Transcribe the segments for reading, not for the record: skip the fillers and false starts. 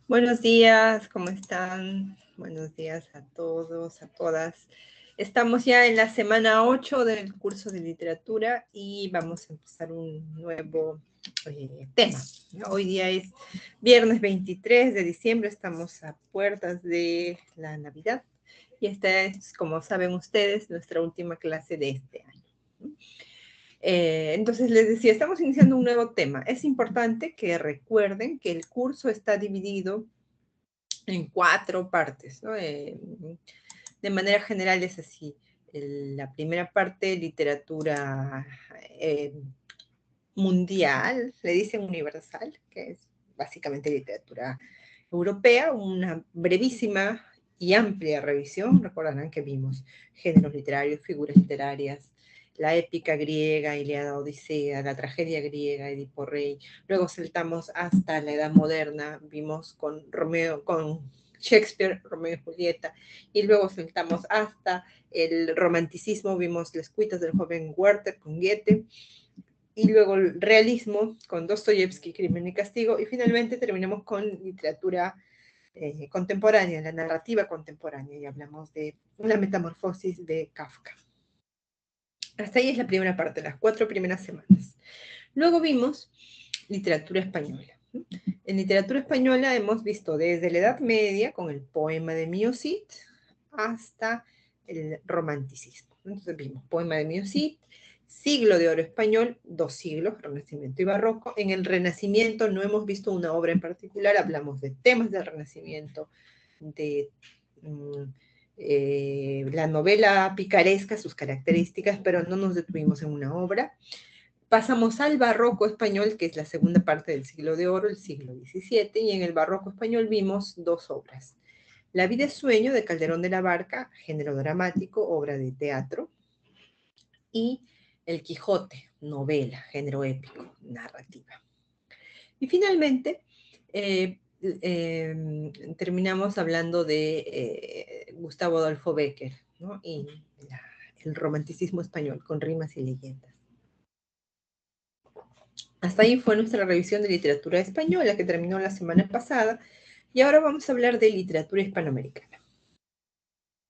Buenos días, ¿cómo están? Buenos días a todos, a todas. Estamos ya en la semana 8 del curso de literatura y vamos a empezar un nuevo tema. Hoy día es viernes 23 de diciembre, estamos a puertas de la Navidad y esta es, como saben ustedes, nuestra última clase de este año. Entonces les decía, estamos iniciando un nuevo tema. Es importante que recuerden que el curso está dividido en 4 partes, ¿no? De manera general es así. La primera parte, literatura mundial, le dicen universal, que es básicamente literatura europea, una brevísima y amplia revisión. Recordarán que vimos géneros literarios, figuras literarias, la épica griega, Ilíada, Odisea, la tragedia griega, Edipo Rey. Luego saltamos hasta la Edad Moderna, vimos con Shakespeare, Romeo y Julieta, y luego saltamos hasta el romanticismo, vimos Las cuitas del joven Werther con Goethe, y luego el realismo con Dostoyevsky, Crimen y Castigo, y finalmente terminamos con literatura contemporánea, la narrativa contemporánea, y hablamos de la metamorfosis de Kafka. Hasta ahí es la primera parte, las 4 primeras semanas. Luego vimos literatura española. En literatura española hemos visto desde la Edad Media, con el poema de Mío Cid, hasta el romanticismo. Entonces vimos poema de Mío Cid, siglo de oro español, 2 siglos, Renacimiento y Barroco. En el Renacimiento no hemos visto una obra en particular, hablamos de temas del Renacimiento, de la novela picaresca, sus características, pero no nos detuvimos en una obra. Pasamos al barroco español, que es la segunda parte del siglo de oro, el siglo XVII, y en el barroco español vimos 2 obras. La vida es sueño, de Calderón de la Barca, género dramático, obra de teatro, y El Quijote, novela, género épico, narrativa. Y finalmente, terminamos hablando de Gustavo Adolfo Bécquer, ¿no? Y el romanticismo español, con rimas y leyendas. Hasta ahí fue nuestra revisión de literatura española, que terminó la semana pasada, y ahora vamos a hablar de literatura hispanoamericana.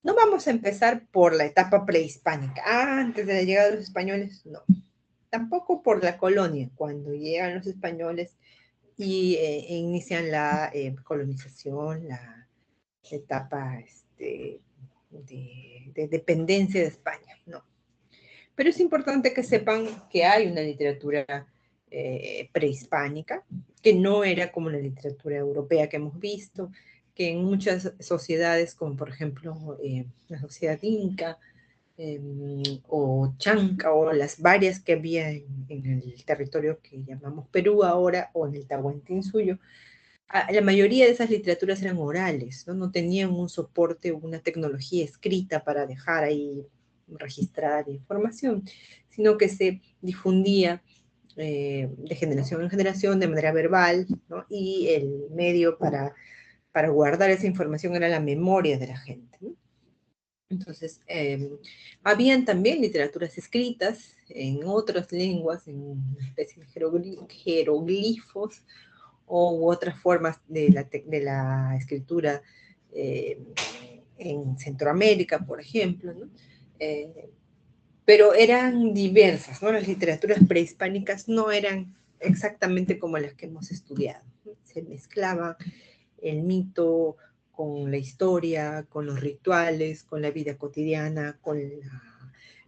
No vamos a empezar por la etapa prehispánica, antes de la llegada de los españoles, no. Tampoco por la colonia, cuando llegan los españoles y inician la colonización, la etapa de dependencia de España, no. Pero es importante que sepan que hay una literatura prehispánica, que no era como la literatura europea que hemos visto, que en muchas sociedades, como por ejemplo la sociedad inca, o chanca, o las varias que había en el territorio que llamamos Perú ahora, o en el Tahuantinsuyo, la mayoría de esas literaturas eran orales, ¿no? No tenían un soporte o una tecnología escrita para dejar ahí registrar información, sino que se difundía de generación en generación de manera verbal, ¿no? Y el medio para guardar esa información era la memoria de la gente, ¿no? Entonces, habían también literaturas escritas en otras lenguas, en una especie de jeroglifos, u otras formas de la escritura en Centroamérica, por ejemplo, ¿no? Pero eran diversas, ¿no? Las literaturas prehispánicas no eran exactamente como las que hemos estudiado, ¿no? Se mezclaba el mito con la historia, con los rituales, con la vida cotidiana, con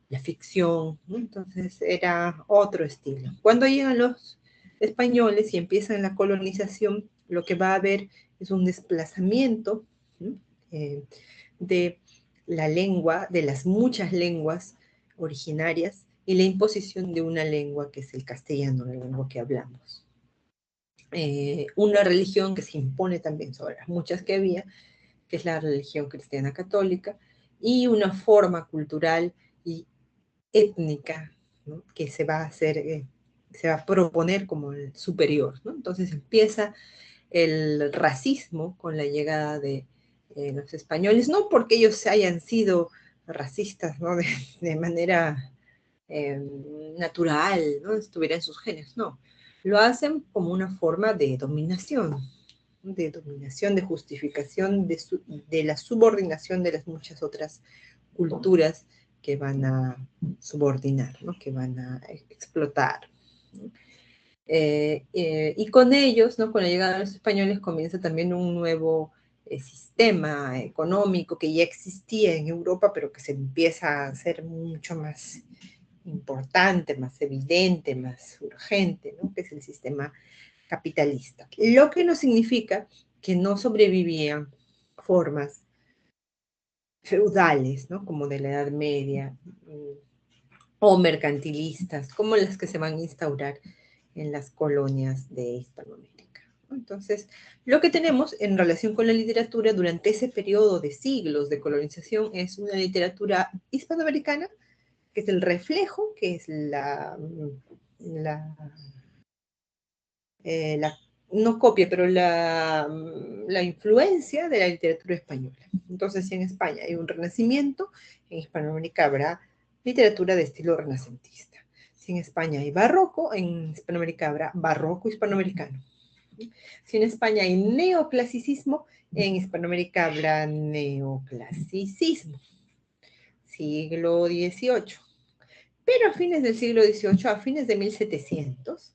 la ficción, ¿no? Entonces era otro estilo. Cuando llegan los españoles y empiezan la colonización, lo que va a haber es un desplazamiento, ¿no? De la lengua, de las muchas lenguas originarias, y la imposición de una lengua que es el castellano, la lengua que hablamos. Una religión que se impone también sobre las muchas que había, que es la religión cristiana católica, y una forma cultural y étnica, ¿no? Que se va a hacer, se va a proponer como el superior, ¿no? Entonces empieza el racismo con la llegada de los españoles, no porque ellos hayan sido racistas, ¿no? De manera natural, ¿no? Estuviera en sus genes, no. Lo hacen como una forma de dominación, de dominación, de justificación, de la subordinación de las muchas otras culturas que van a subordinar, ¿no? Que van a explotar. ¿No? Y con ellos, ¿no? Con la llegada de los españoles, comienza también un nuevo sistema económico que ya existía en Europa, pero que se empieza a hacer mucho más importante, más evidente, más urgente, ¿no? Que es el sistema capitalista. Lo que no significa que no sobrevivían formas feudales, ¿no? Como de la Edad Media, o mercantilistas, como las que se van a instaurar en las colonias de Hispanoamérica. Entonces, lo que tenemos en relación con la literatura durante ese periodo de siglos de colonización es una literatura hispanoamericana, que es el reflejo, que es la, la no copia, pero la influencia de la literatura española. Entonces, si en España hay un renacimiento, en Hispanoamérica habrá literatura de estilo renacentista. Si en España hay barroco, en Hispanoamérica habrá barroco hispanoamericano. Si en España hay neoclasicismo, en Hispanoamérica habrá neoclasicismo. Siglo XVIII. Pero a fines del siglo XVIII, a fines de 1700,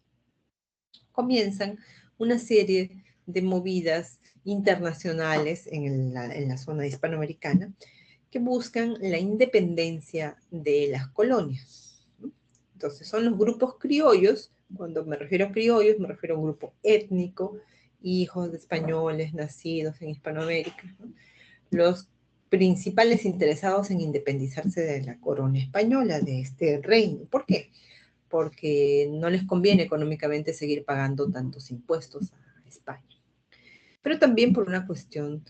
comienzan una serie de movidas internacionales en la zona hispanoamericana que buscan la independencia de las colonias. Entonces son los grupos criollos. Cuando me refiero a criollos, me refiero a un grupo étnico, hijos de españoles nacidos en Hispanoamérica, ¿no? Los principales interesados en independizarse de la corona española, de este reino. ¿Por qué? Porque no les conviene económicamente seguir pagando tantos impuestos a España. Pero también por una cuestión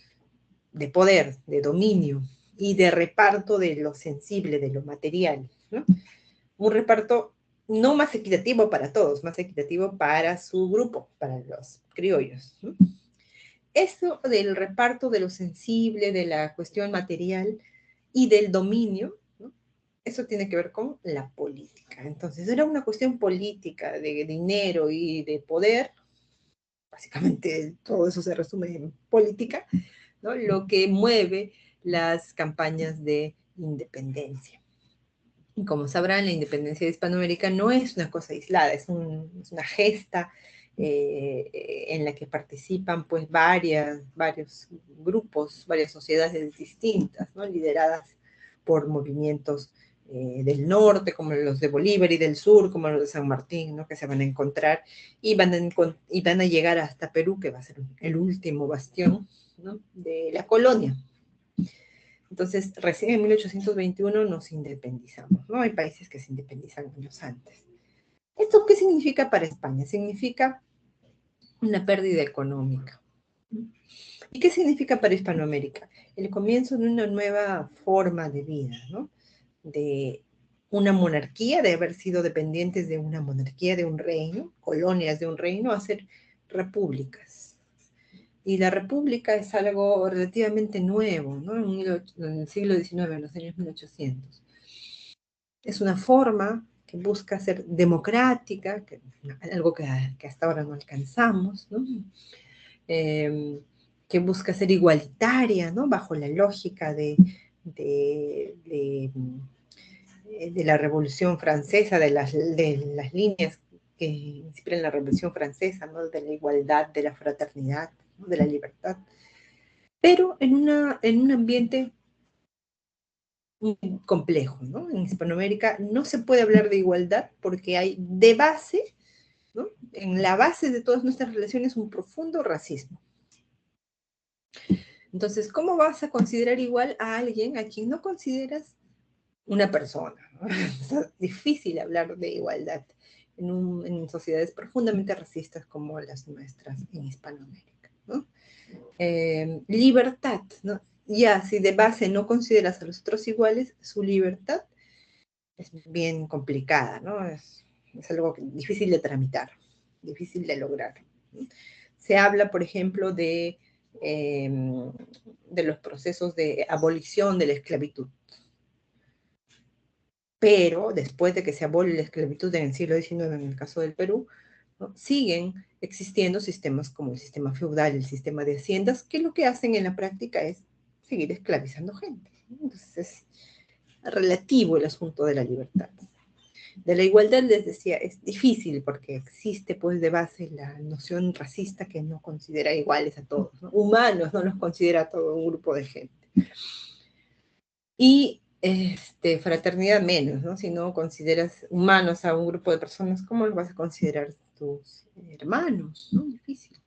de poder, de dominio y de reparto de lo sensible, de lo material, ¿no? Un reparto no más equitativo para todos, más equitativo para su grupo, para los criollos, ¿no? Eso del reparto de lo sensible, de la cuestión material y del dominio, ¿no? Eso tiene que ver con la política. Entonces, era una cuestión política, de dinero y de poder. Básicamente, todo eso se resume en política, ¿no? Lo que mueve las campañas de independencia. Y como sabrán, la independencia de Hispanoamérica no es una cosa aislada, es una gesta en la que participan pues varios grupos, varias sociedades distintas, ¿no? Lideradas por movimientos del norte, como los de Bolívar, y del sur, como los de San Martín, ¿no? Que se van a encontrar y van a llegar hasta Perú, que va a ser el último bastión, ¿no? De la colonia. Entonces, recién en 1821 nos independizamos, ¿no? Hay países que se independizan años antes. ¿Esto qué significa para España? Significa una pérdida económica. ¿Y qué significa para Hispanoamérica? El comienzo de una nueva forma de vida, ¿no? De una monarquía, de haber sido dependientes de una monarquía, de un reino, colonias de un reino, a ser repúblicas. Y la república es algo relativamente nuevo, ¿no? En el siglo XIX, en los años 1800. Es una forma que busca ser democrática, algo que hasta ahora no alcanzamos, ¿no? Que busca ser igualitaria, ¿no? Bajo la lógica de, de la Revolución Francesa, de las líneas que inspiran la Revolución Francesa, ¿no? De la igualdad, de la fraternidad, ¿no? De la libertad, pero en un ambiente complejo, ¿no? En Hispanoamérica no se puede hablar de igualdad porque hay de base, ¿no? En la base de todas nuestras relaciones, un profundo racismo. Entonces, ¿cómo vas a considerar igual a alguien a quien no consideras una persona? Es difícil hablar de igualdad en sociedades profundamente racistas como las nuestras en Hispanoamérica, ¿no? Libertad, ¿no? Ya, si de base no consideras a los otros iguales, su libertad es bien complicada, ¿no? Es algo difícil de tramitar, difícil de lograr, ¿no? Se habla, por ejemplo, de los procesos de abolición de la esclavitud. Pero después de que se abole la esclavitud en el siglo XIX, en el caso del Perú, ¿no? Siguen existiendo sistemas como el sistema feudal, el sistema de haciendas, que lo que hacen en la práctica es seguir esclavizando gente, ¿no? Entonces es relativo el asunto de la libertad. De la igualdad les decía, es difícil porque existe pues de base la noción racista que no considera iguales a todos, ¿no? Humanos no los considera a todo un grupo de gente. Y fraternidad menos, ¿no? Si no consideras humanos a un grupo de personas, ¿cómo los vas a considerar tus hermanos? ¿No? Difícil.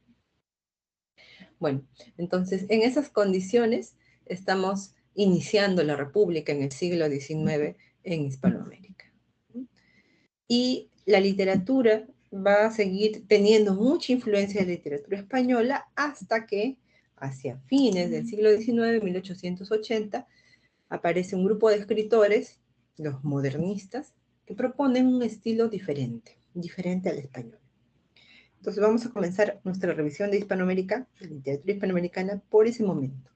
Bueno, entonces en esas condiciones estamos iniciando la República en el siglo XIX en Hispanoamérica. Y la literatura va a seguir teniendo mucha influencia de la literatura española hasta que hacia fines del siglo XIX, 1880, aparece un grupo de escritores, los modernistas, que proponen un estilo diferente, diferente al español. Entonces vamos a comenzar nuestra revisión de Hispanoamérica, de literatura hispanoamericana, por ese momento,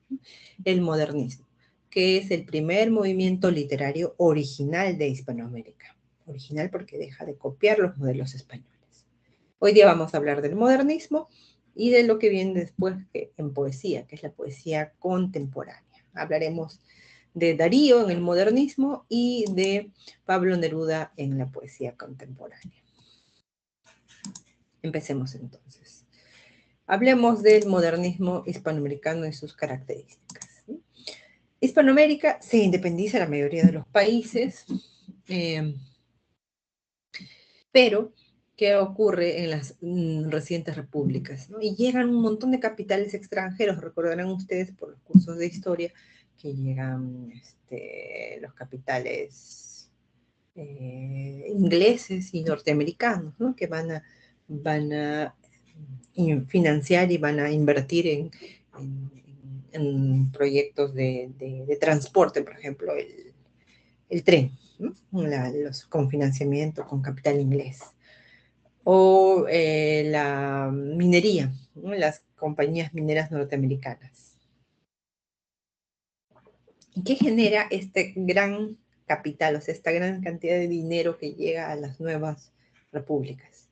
el modernismo, que es el primer movimiento literario original de Hispanoamérica. Original porque deja de copiar los modelos españoles. Hoy día vamos a hablar del modernismo y de lo que viene después en poesía, que es la poesía contemporánea. Hablaremos de Darío en el modernismo y de Pablo Neruda en la poesía contemporánea. Empecemos entonces. Hablemos del modernismo hispanoamericano y sus características. Hispanoamérica se independiza de la mayoría de los países, pero ¿qué ocurre en las recientes repúblicas? ¿No? Y llegan un montón de capitales extranjeros, recordarán ustedes por los cursos de historia, que llegan los capitales ingleses y norteamericanos, ¿no? Que van a financiar y van a invertir en proyectos de transporte, por ejemplo, el tren, ¿no? Con financiamiento, con capital inglés. O la minería, ¿no? Las compañías mineras norteamericanas. ¿Y qué genera este gran capital, o sea, esta gran cantidad de dinero que llega a las nuevas repúblicas?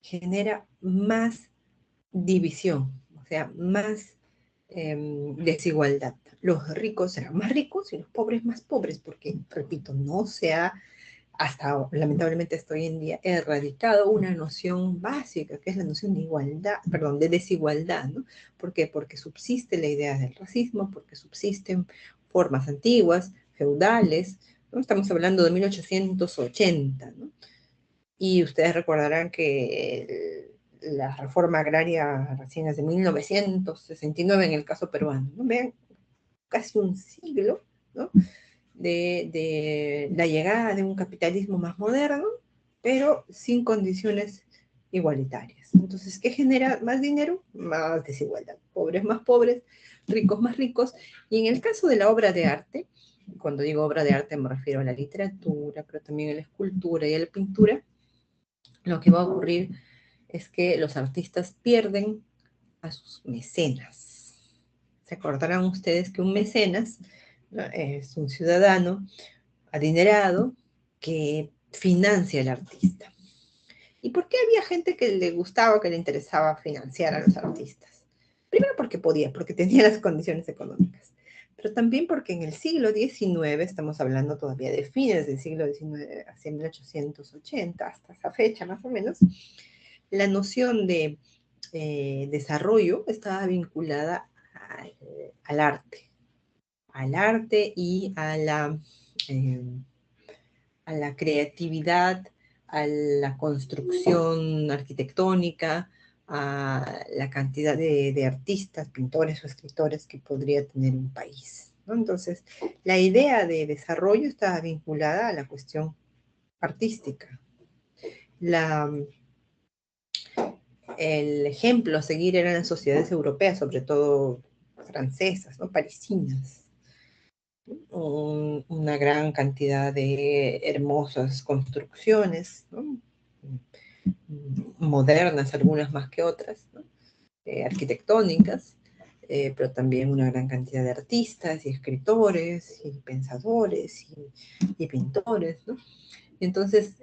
Genera más división, o sea, más desigualdad. Los ricos serán más ricos y los pobres más pobres, porque, repito, no se ha, hasta lamentablemente hasta hoy en día, erradicado una noción básica, que es la noción de igualdad, perdón, de desigualdad, ¿no? ¿Por qué? Porque subsiste la idea del racismo, porque subsisten formas antiguas, feudales, ¿no? Estamos hablando de 1880, ¿no? Y ustedes recordarán que la reforma agraria recién es de 1969 en el caso peruano, ¿no? Vean, casi un siglo, ¿no? de la llegada de un capitalismo más moderno, pero sin condiciones igualitarias. Entonces, ¿qué genera más dinero? Más desigualdad. Pobres más pobres, ricos más ricos. Y en el caso de la obra de arte, cuando digo obra de arte me refiero a la literatura, pero también a la escultura y a la pintura, lo que va a ocurrir es que los artistas pierden a sus mecenas. Se acordarán ustedes que un mecenas, ¿no?, es un ciudadano adinerado que financia al artista. ¿Y por qué había gente que le gustaba, que le interesaba financiar a los artistas? Primero porque podía, porque tenía las condiciones económicas, pero también porque en el siglo XIX, estamos hablando todavía de fines del siglo XIX, hacia 1880, hasta esa fecha más o menos, la noción de desarrollo estaba vinculada al arte y a la creatividad, a la construcción arquitectónica, a la cantidad de artistas, pintores o escritores que podría tener un país, ¿no? Entonces, la idea de desarrollo estaba vinculada a la cuestión artística. El ejemplo a seguir eran las sociedades europeas, sobre todo francesas, ¿no? Parisinas. Una gran cantidad de hermosas construcciones, ¿no? Modernas, algunas más que otras, ¿no? Arquitectónicas, pero también una gran cantidad de artistas y escritores y pensadores y pintores, ¿no? Entonces,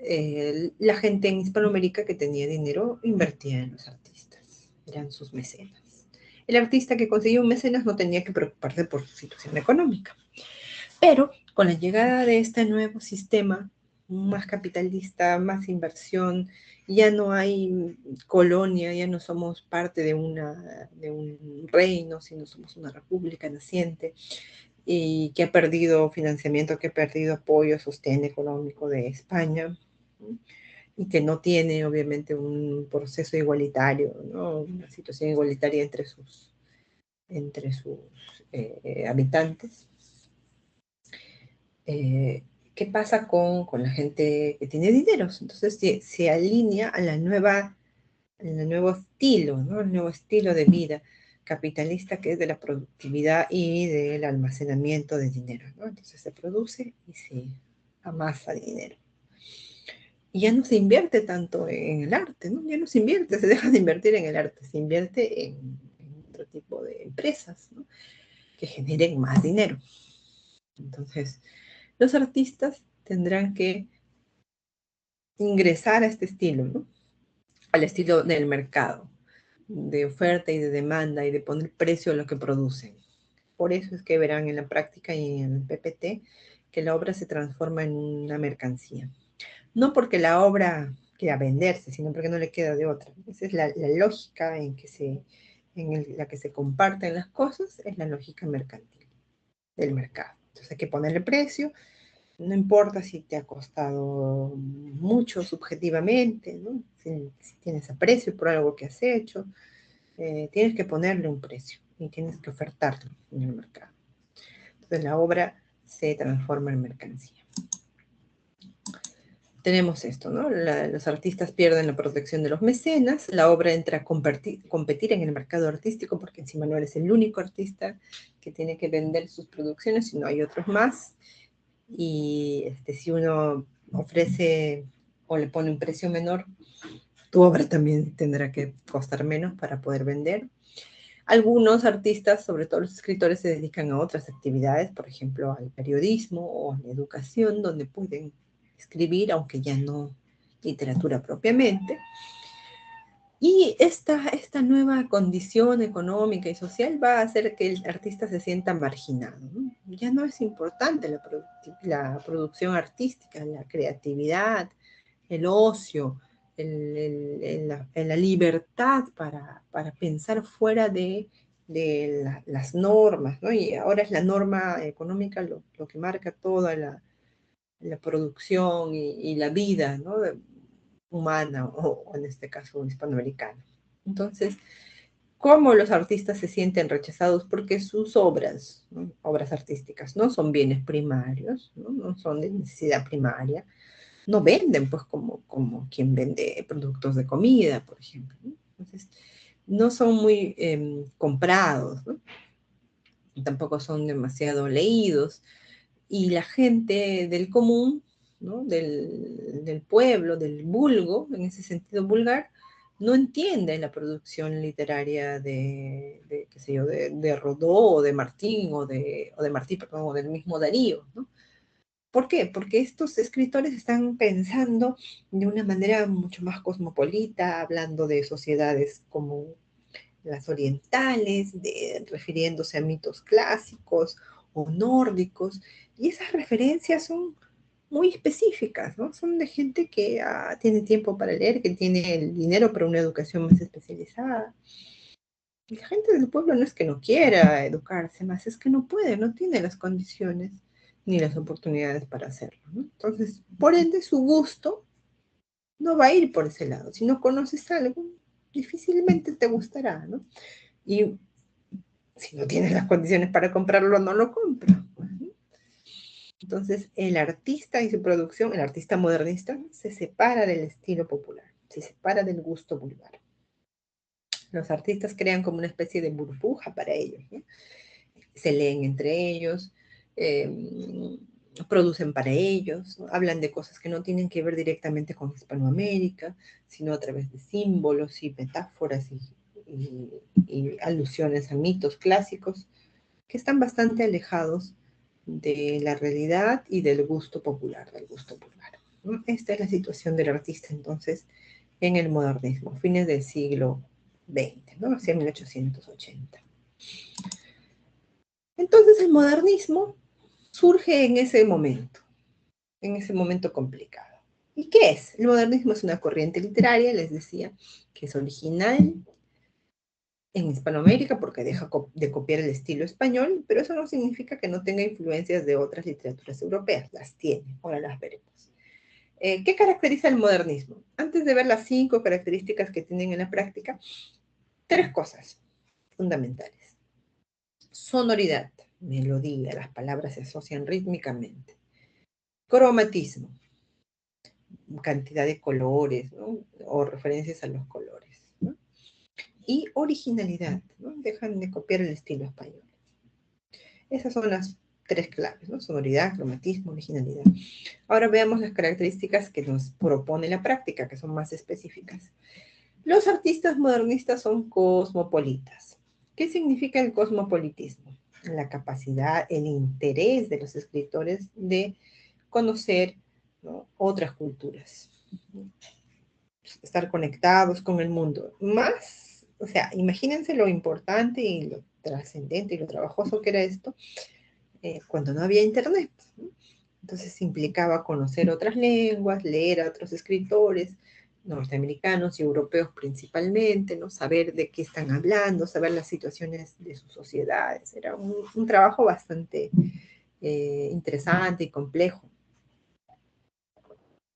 la gente en Hispanoamérica que tenía dinero invertía en los artistas, eran sus mecenas. El artista que conseguía un mecenas no tenía que preocuparse por su situación económica. Pero con la llegada de este nuevo sistema, más capitalista, más inversión, ya no hay colonia, ya no somos parte de un reino, sino somos una república naciente y que ha perdido financiamiento, que ha perdido apoyo, sostén económico de España, ¿no? Y que no tiene obviamente un proceso igualitario, ¿no? Una situación igualitaria entre sus habitantes. Eh, ¿Qué pasa con la gente que tiene dineros? Entonces se alinea a al nuevo estilo, ¿no? El nuevo estilo de vida capitalista que es de la productividad y del almacenamiento de dinero, ¿no? Entonces se produce y se amasa dinero. Y ya no se invierte tanto en el arte, ¿no? Ya no se invierte, se deja de invertir en el arte, se invierte en otro tipo de empresas, ¿no? Que generen más dinero. Entonces, los artistas tendrán que ingresar a este estilo, ¿no? Al estilo del mercado, de oferta y de demanda y de poner precio a lo que producen. Por eso es que verán en la práctica y en el PPT que la obra se transforma en una mercancía. No porque la obra quiera venderse, sino porque no le queda de otra. Esa es la lógica la que se comparten las cosas, es la lógica mercantil del mercado. Entonces hay que ponerle precio, no importa si te ha costado mucho subjetivamente, ¿no? Si tienes aprecio por algo que has hecho, tienes que ponerle un precio y tienes que ofertarlo en el mercado. Entonces la obra se transforma en mercancía. Tenemos esto, ¿no? Los artistas pierden la protección de los mecenas, la obra entra a competir en el mercado artístico porque encima no eres el único artista que tiene que vender sus producciones, sino hay otros más. Y si uno ofrece o le pone un precio menor, tu obra también tendrá que costar menos para poder vender. Algunos artistas, sobre todo los escritores, se dedican a otras actividades, por ejemplo, al periodismo o a la educación, donde pueden escribir, aunque ya no literatura propiamente. Y esta nueva condición económica y social va a hacer que el artista se sienta marginado, ¿no? Ya no es importante la producción artística, la creatividad, el ocio, la libertad para pensar fuera de las normas, ¿no? Y ahora es la norma económica lo que marca toda la producción y la vida, ¿no? Humana o en este caso hispanoamericana. Entonces, ¿cómo los artistas se sienten rechazados? Porque sus obras, ¿no? Obras artísticas, no son bienes primarios, ¿no? No son de necesidad primaria, no venden pues como quien vende productos de comida, por ejemplo, ¿no? Entonces, no son muy comprados, ¿no? Y tampoco son demasiado leídos. Y la gente del común, ¿no? Del pueblo, del vulgo, en ese sentido vulgar, no entiende la producción literaria qué sé yo, de Rodó o de Martín o de Martí, perdón, o del mismo Darío, ¿no? ¿Por qué? Porque estos escritores están pensando de una manera mucho más cosmopolita, hablando de sociedades como las orientales, refiriéndose a mitos clásicos o nórdicos, y esas referencias son muy específicas, ¿no? Son de gente que tiene tiempo para leer, que tiene el dinero para una educación más especializada. Y la gente del pueblo no es que no quiera educarse más, es que no puede, no tiene las condiciones ni las oportunidades para hacerlo, ¿no? Entonces, por ende, su gusto no va a ir por ese lado. Si no conoces algo, difícilmente te gustará, ¿no? Y si no tienes las condiciones para comprarlo, no lo compras, pues, ¿no? Entonces, el artista y su producción, el artista modernista, se separa del estilo popular, se separa del gusto vulgar. Los artistas crean como una especie de burbuja para ellos, ¿no? Se leen entre ellos, producen para ellos, ¿no? Hablan de cosas que no tienen que ver directamente con Hispanoamérica, sino a través de símbolos y metáforas y alusiones a mitos clásicos que están bastante alejados de la realidad y del gusto popular, del gusto vulgar. ¿no? Esta es la situación del artista entonces en el modernismo, fines del siglo XX, ¿no? Hacia 1880. Entonces el modernismo surge en ese momento complicado. ¿Y qué es? El modernismo es una corriente literaria, les decía, que es original en Hispanoamérica porque deja de copiar el estilo español, pero eso no significa que no tenga influencias de otras literaturas europeas, las tiene, ahora las veremos. ¿Qué caracteriza el modernismo? Antes de ver las 5 características que tienen en la práctica, 3 cosas fundamentales. Sonoridad, melodía, las palabras se asocian rítmicamente. Cromatismo, cantidad de colores, ¿no? O referencias a los colores, ¿no? Y originalidad, ¿no? Dejan de copiar el estilo español. Esas son las 3 claves, ¿no? Sonoridad, cromatismo, originalidad. Ahora veamos las características que nos propone la práctica, que son más específicas. Los artistas modernistas son cosmopolitas. ¿Qué significa el cosmopolitismo? La capacidad, el interés de los escritores de conocer, ¿no?, otras culturas, estar conectados con el mundo. Más, o sea, imagínense lo importante y lo trascendente y lo trabajoso que era esto cuando no había internet, ¿no? Entonces implicaba conocer otras lenguas, leer a otros escritores, norteamericanos y europeos principalmente, ¿no? Saber de qué están hablando, saber las situaciones de sus sociedades. Era un trabajo bastante interesante y complejo,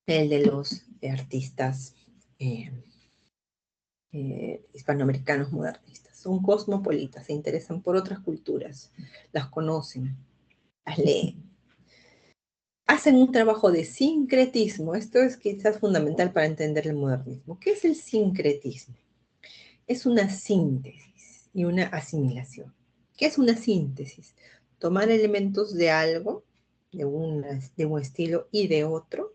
el de los artistas eh, hispanoamericanos modernistas. Son cosmopolitas, se interesan por otras culturas, las conocen, las leen. Hacen un trabajo de sincretismo. Esto es quizás fundamental para entender el modernismo. ¿Qué es el sincretismo? Es una síntesis y una asimilación. ¿Qué es una síntesis? Tomar elementos de algo, de un estilo y de otro,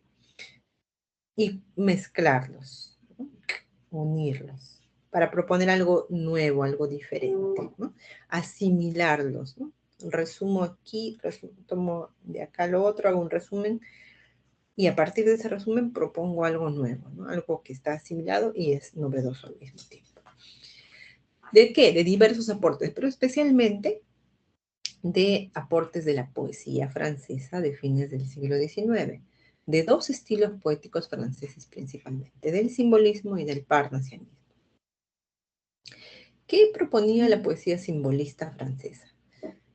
y mezclarlos, ¿no? Unirlos, para proponer algo nuevo, algo diferente, ¿no? Asimilarlos, ¿no? Resumo aquí, tomo de acá lo otro, hago un resumen, y a partir de ese resumen propongo algo nuevo, ¿no? Algo que está asimilado y es novedoso al mismo tiempo. ¿De qué? De diversos aportes, pero especialmente de aportes de la poesía francesa de fines del siglo XIX, de 2 estilos poéticos franceses principalmente, del simbolismo y del parnasianismo. ¿Qué proponía la poesía simbolista francesa?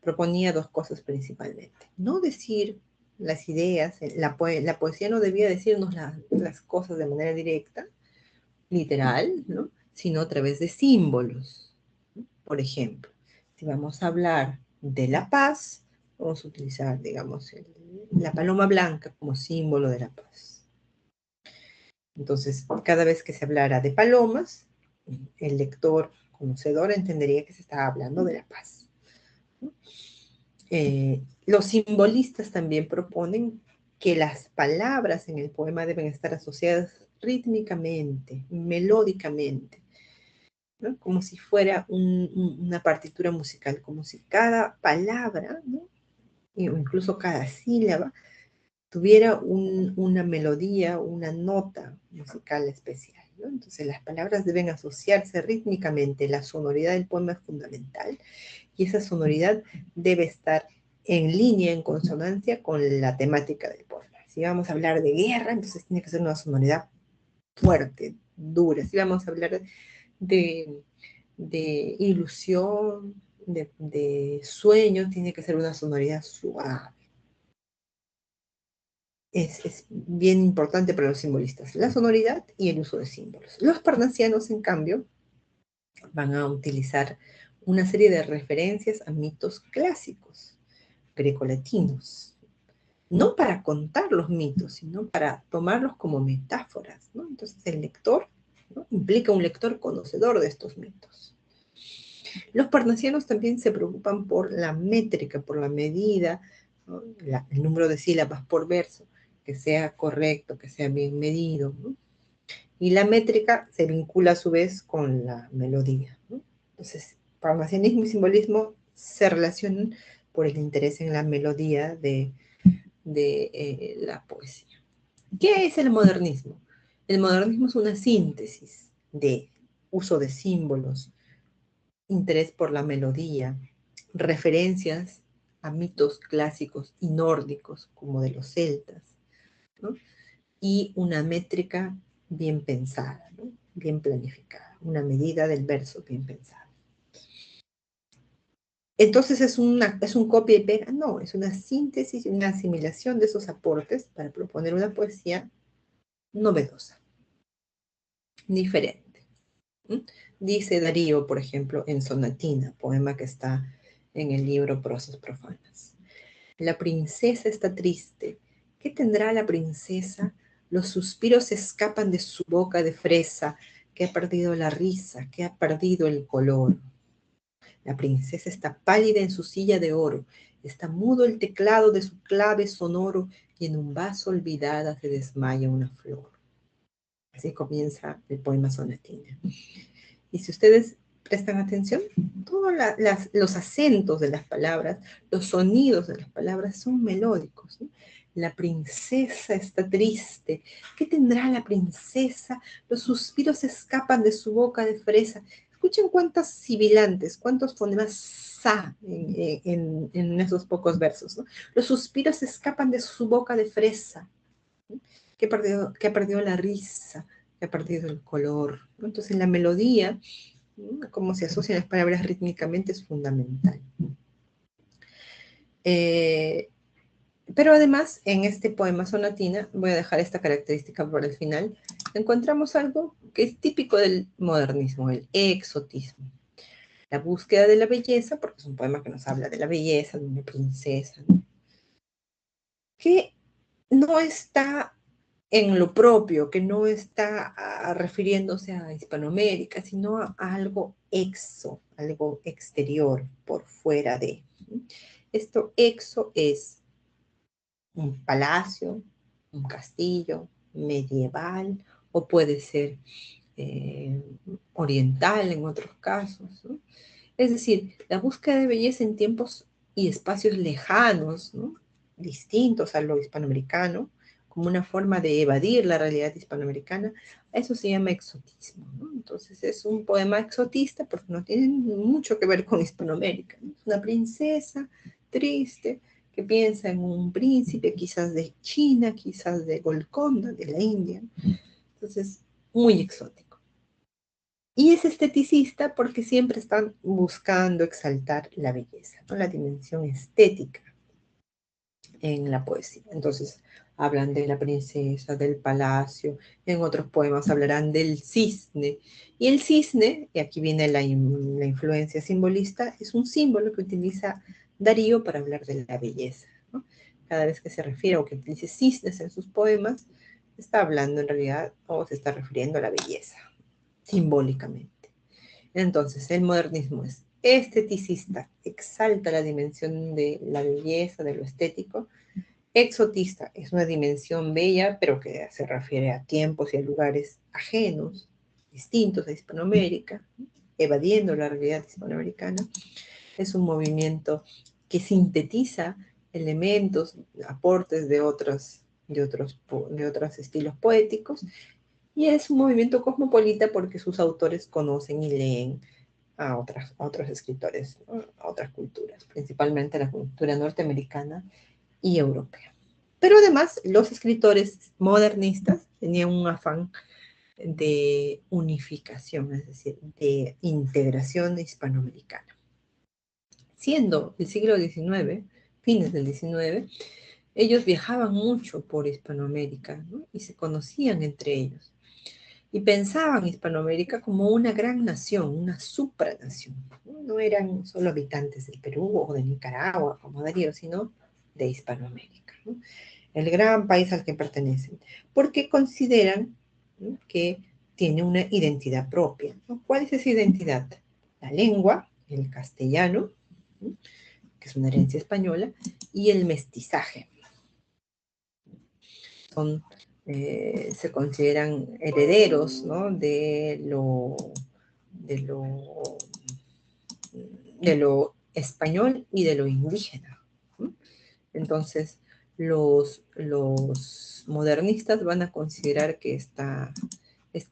Proponía 2 cosas principalmente. No decir las ideas, la poesía no debía decirnos las cosas de manera directa, literal, ¿no?, sino a través de símbolos. Por ejemplo, si vamos a hablar de la paz, vamos a utilizar, digamos, la paloma blanca como símbolo de la paz. Entonces, cada vez que se hablara de palomas, el lector conocedor entendería que se estaba hablando de la paz. Los simbolistas también proponen que las palabras en el poema deben estar asociadas rítmicamente, melódicamente, ¿no?, como si fuera una partitura musical, como si cada palabra, ¿no?, o incluso cada sílaba, tuviera una melodía, una nota musical especial, ¿no? Entonces las palabras deben asociarse rítmicamente, la sonoridad del poema es fundamental, y esa sonoridad debe estar en línea, en consonancia con la temática del poema. Si vamos a hablar de guerra, entonces tiene que ser una sonoridad fuerte, dura. Si vamos a hablar de ilusión, de sueño, tiene que ser una sonoridad suave. Es bien importante para los simbolistas, la sonoridad y el uso de símbolos. Los parnasianos, en cambio, van a utilizar una serie de referencias a mitos clásicos, grecolatinos, no para contar los mitos, sino para tomarlos como metáforas, ¿no? Entonces el lector, ¿no?, implica un lector conocedor de estos mitos. Los parnasianos también se preocupan por la métrica, por la medida, ¿no?, el número de sílabas por verso, que sea correcto, que sea bien medido, ¿no? Y la métrica se vincula a su vez con la melodía, ¿no? Entonces, parnasianismo y simbolismo se relacionan por el interés en la melodía de la poesía. ¿Qué es el modernismo? El modernismo es una síntesis de uso de símbolos, interés por la melodía, referencias a mitos clásicos y nórdicos, como de los celtas, ¿no? Y una métrica bien pensada, ¿no? Bien planificada, una medida del verso bien pensada. Entonces es un copia y pega, no, es una síntesis y una asimilación de esos aportes para proponer una poesía novedosa, diferente. ¿Mm? Dice Darío, por ejemplo, en Sonatina, poema que está en el libro Prosas Profanas. La princesa está triste. ¿Qué tendrá la princesa? Los suspiros escapan de su boca de fresa, que ha perdido la risa, que ha perdido el color. La princesa está pálida en su silla de oro, está mudo el teclado de su clave sonoro y en un vaso olvidada se desmaya una flor. Así comienza el poema Sonatina. Y si ustedes prestan atención, todos los acentos de las palabras, los sonidos de las palabras son melódicos, ¿no? La princesa está triste. ¿Qué tendrá la princesa? Los suspiros escapan de su boca de fresa. Escuchen cuántos sibilantes, cuántos fonemas sa en esos pocos versos, ¿no? Los suspiros escapan de su boca de fresa, ¿no? Que ha perdido la risa, que ha perdido el color, ¿no? Entonces la melodía, cómo se asocian las palabras rítmicamente, es fundamental. Eh, pero además, en este poema Sonatina, voy a dejar esta característica para el final, encontramos algo que es típico del modernismo, el exotismo. La búsqueda de la belleza, porque es un poema que nos habla de la belleza, de una princesa, ¿no? Que no está en lo propio, que no está refiriéndose a Hispanoamérica, sino a algo algo exterior, por fuera de. Esto exo es un palacio, un castillo medieval, o puede ser eh, oriental en otros casos, ¿no? Es decir, la búsqueda de belleza en tiempos y espacios lejanos, ¿no? Distintos a lo hispanoamericano, como una forma de evadir la realidad hispanoamericana, eso se llama exotismo, ¿no? Entonces es un poema exotista porque no tiene mucho que ver con Hispanoamérica, ¿no? Es una princesa triste que piensa en un príncipe, quizás de China, quizás de Golconda, de la India. Entonces, muy exótico. Y es esteticista porque siempre están buscando exaltar la belleza, ¿no? La dimensión estética en la poesía. Entonces, hablan de la princesa, del palacio, en otros poemas hablarán del cisne. Y el cisne, y aquí viene la influencia simbolista, es un símbolo que utiliza Darío para hablar de la belleza, ¿no? Cada vez que se refiere o que utilice cisnes en sus poemas, está hablando en realidad o se está refiriendo a la belleza, simbólicamente. Entonces, el modernismo es esteticista, exalta la dimensión de la belleza, de lo estético. Exotista es una dimensión bella, pero que se refiere a tiempos y a lugares ajenos, distintos a Hispanoamérica, evadiendo la realidad hispanoamericana. Es un movimiento que sintetiza elementos, aportes de otros estilos poéticos, y es un movimiento cosmopolita porque sus autores conocen y leen a otros escritores, ¿no? A otras culturas, principalmente la cultura norteamericana y europea. Pero además, los escritores modernistas tenían un afán de unificación, es decir, de integración hispanoamericana. Siendo el siglo XIX, fines del XIX, ellos viajaban mucho por Hispanoamérica, ¿no? Y se conocían entre ellos. Y pensaban Hispanoamérica como una gran nación, una supranación. ¿No? No eran solo habitantes del Perú o de Nicaragua, como Darío, sino de Hispanoamérica, ¿no? El gran país al que pertenecen, porque consideran, ¿no?, que tiene una identidad propia, ¿no? ¿Cuál es esa identidad? La lengua, el castellano, ¿no?, que es una herencia española, y el mestizaje. Son, se consideran herederos, ¿no?, de lo, de lo español y de lo indígena, ¿no? Entonces, los modernistas van a considerar que esta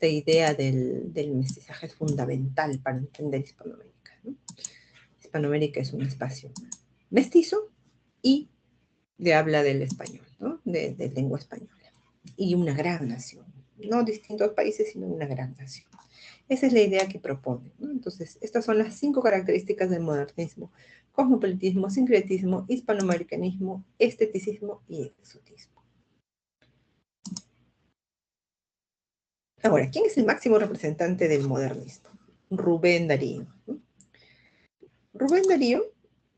idea del mestizaje es fundamental para entender Hispanoamérica, ¿no? Hispanoamérica es un espacio mestizo y de habla del español, ¿no? De lengua española. Y una gran nación, no distintos países, sino una gran nación. Esa es la idea que propone, ¿no? Entonces, estas son las 5 características del modernismo: cosmopolitismo, sincretismo, hispanoamericanismo, esteticismo y exotismo. Ahora, ¿quién es el máximo representante del modernismo? Rubén Darío, ¿no? Rubén Darío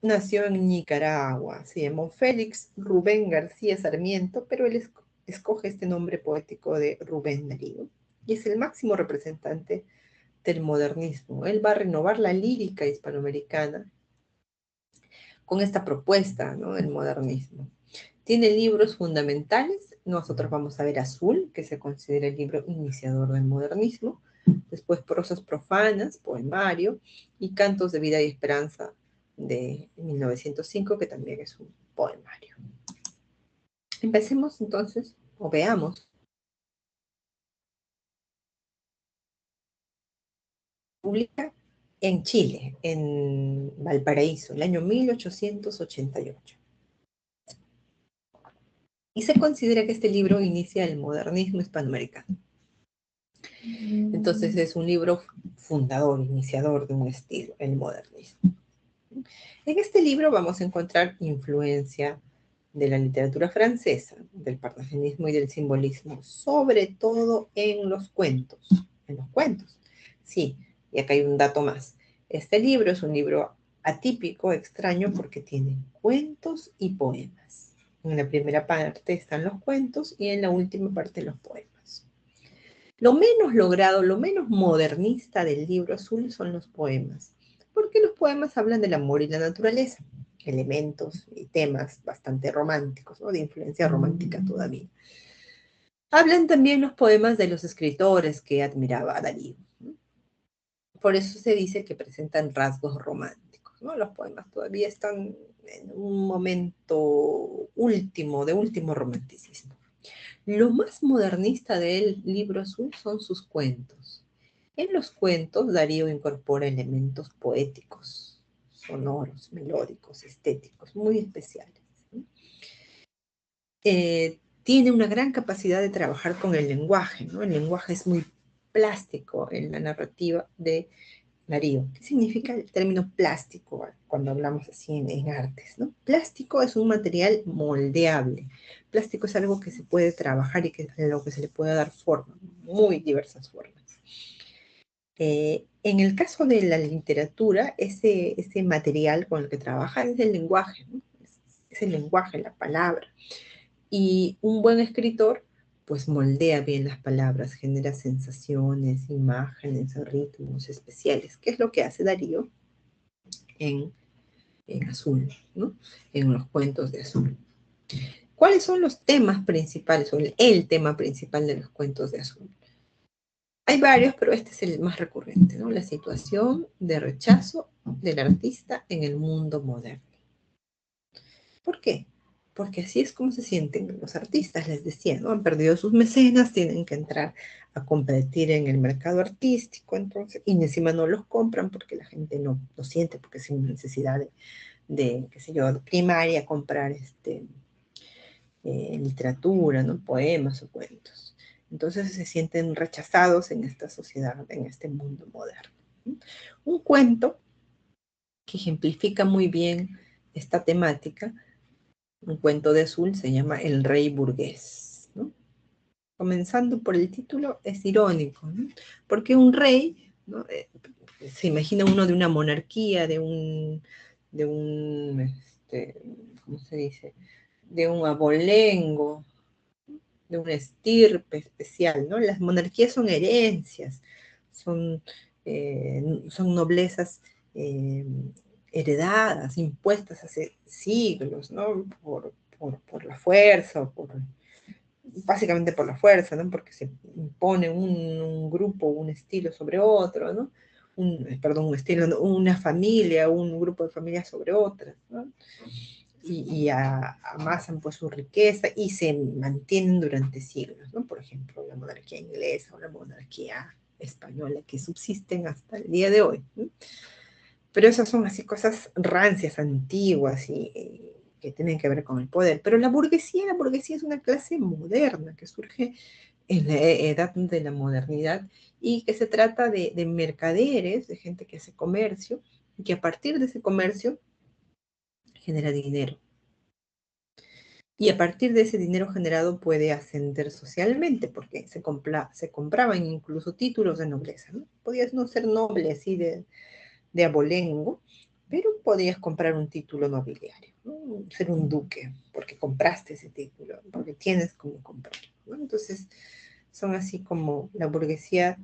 nació en Nicaragua, se llamó Félix Rubén García Sarmiento, pero él escoge este nombre poético de Rubén Darío y es el máximo representante del modernismo. Él va a renovar la lírica hispanoamericana con esta propuesta, ¿no?, del modernismo. Tiene libros fundamentales. Nosotros vamos a ver Azul, que se considera el libro iniciador del modernismo. Después Prosas profanas, poemario, y Cantos de vida y esperanza de 1905, que también es un poemario. Empecemos entonces, o veamos, publica en Chile, en Valparaíso, el año 1888. Y se considera que este libro inicia el modernismo hispanoamericano. Entonces es un libro fundador, iniciador de un estilo, el modernismo. En este libro vamos a encontrar influencia de la literatura francesa, del parnasianismo y del simbolismo, sobre todo en los cuentos. En los cuentos, sí, y acá hay un dato más. Este libro es un libro atípico, extraño, porque tiene cuentos y poemas. En la primera parte están los cuentos y en la última parte los poemas. Lo menos logrado, lo menos modernista del libro azul son los poemas, porque los poemas hablan del amor y la naturaleza, elementos y temas bastante románticos, ¿no?, de influencia romántica todavía. Hablan también los poemas de los escritores que admiraba a Darío, ¿no? Por eso se dice que presentan rasgos románticos, ¿no? Los poemas todavía están en un momento último, de último romanticismo. Lo más modernista del libro azul son sus cuentos. En los cuentos, Darío incorpora elementos poéticos, sonoros, melódicos, estéticos, muy especiales, ¿sí? Tiene una gran capacidad de trabajar con el lenguaje, ¿no? El lenguaje es muy plástico en la narrativa de Darío. ¿Qué significa el término plástico cuando hablamos así en artes, ¿no? Plástico es un material moldeable. Plástico es algo que se puede trabajar y a lo que se le puede dar forma, muy diversas formas. En el caso de la literatura, ese material con el que trabaja es el lenguaje, ¿no? Es el lenguaje, la palabra. Y un buen escritor, pues moldea bien las palabras, genera sensaciones, imágenes, ritmos especiales, que es lo que hace Darío en, Azul, ¿no? En los cuentos de Azul. ¿Cuáles son los temas principales, o el tema principal de los cuentos de Azul? Hay varios, pero este es el más recurrente, ¿no? La situación de rechazo del artista en el mundo moderno. ¿Por qué? Porque así es como se sienten los artistas, les decía, ¿no? Han perdido sus mecenas, tienen que entrar a competir en el mercado artístico, entonces, y encima no los compran porque la gente no lo siente, porque es una necesidad qué sé yo, de primaria, comprar literatura, ¿no? Poemas o cuentos. Entonces se sienten rechazados en esta sociedad, en este mundo moderno. Un cuento que ejemplifica muy bien esta temática, un cuento de Azul, se llama El Rey Burgués, ¿no? Comenzando por el título, es irónico, ¿no? Porque un rey, ¿no? Se imagina uno de una monarquía, de un ¿cómo se dice? De un abolengo, de una estirpe especial, ¿no? Las monarquías son herencias, son, son noblezas eh, heredadas, impuestas hace siglos, ¿no? Por la fuerza, básicamente por la fuerza, ¿no? Porque se impone un grupo, un estilo sobre otro, ¿no? Perdón, un estilo, una familia, un grupo de familias sobre otras, ¿no? amasan pues su riqueza y se mantienen durante siglos, ¿no? Por ejemplo, la monarquía inglesa o la monarquía española que subsisten hasta el día de hoy, ¿no? Pero esas son así cosas rancias, antiguas y que tienen que ver con el poder. Pero la burguesía es una clase moderna que surge en la edad de la modernidad y que se trata de mercaderes, de gente que hace comercio y que a partir de ese comercio genera dinero. Y a partir de ese dinero generado puede ascender socialmente, porque se compraban incluso títulos de nobleza, ¿no? Podías no ser noble así de abolengo, pero podías comprar un título nobiliario, ¿no? Ser un duque, porque compraste ese título, porque tienes como comprarlo, ¿no? Entonces, son así como la burguesía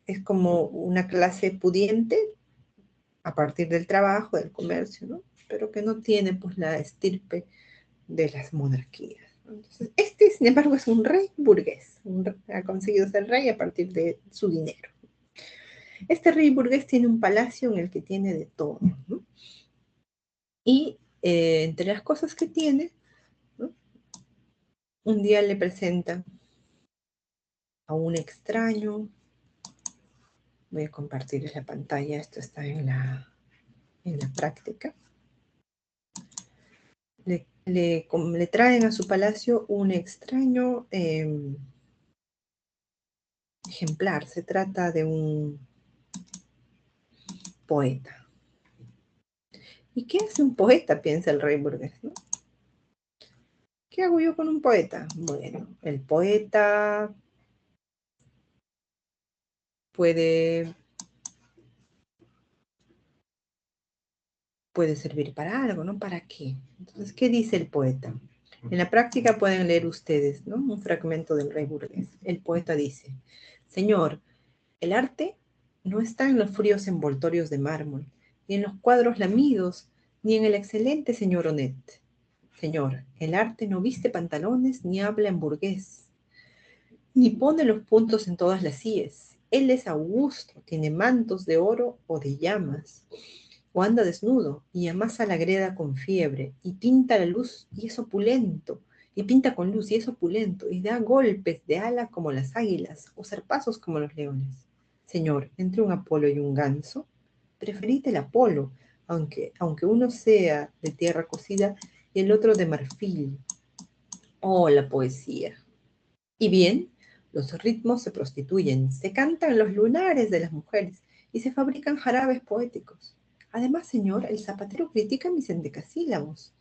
es como una clase pudiente a partir del trabajo, del comercio, ¿no? Pero que no tiene pues la estirpe de las monarquías. Entonces, este, sin embargo, es un rey burgués. Ha conseguido ser rey a partir de su dinero. Este rey burgués tiene un palacio en el que tiene de todo, ¿no? Y entre las cosas que tiene, ¿no? Un día le presenta a un extraño. Voy a compartir la pantalla, esto está en la práctica. Le traen a su palacio un extraño ejemplar. Se trata de un poeta. ¿Y qué hace un poeta? Piensa el rey burgués, ¿no? ¿Qué hago yo con un poeta? Bueno, el poeta puede servir para algo, ¿no? ¿Para qué? Entonces, ¿qué dice el poeta? En la práctica pueden leer ustedes, ¿no? Un fragmento del rey burgués. El poeta dice, Señor, el arte no está en los fríos envoltorios de mármol, ni en los cuadros lamidos, ni en el excelente señor Onet. Señor, el arte no viste pantalones ni habla en burgués, ni pone los puntos en todas las íes. Él es augusto, tiene mantos de oro o de llamas, o anda desnudo y amasa la greda con fiebre, y pinta la luz y es opulento, y pinta con luz y es opulento, y da golpes de ala como las águilas, o zarpazos como los leones. Señor, entre un Apolo y un ganso, preferid el Apolo, aunque uno sea de tierra cocida y el otro de marfil. Oh, la poesía. Y bien, los ritmos se prostituyen, se cantan los lunares de las mujeres y se fabrican jarabes poéticos. Además, señor, el zapatero critica mis endecasílabos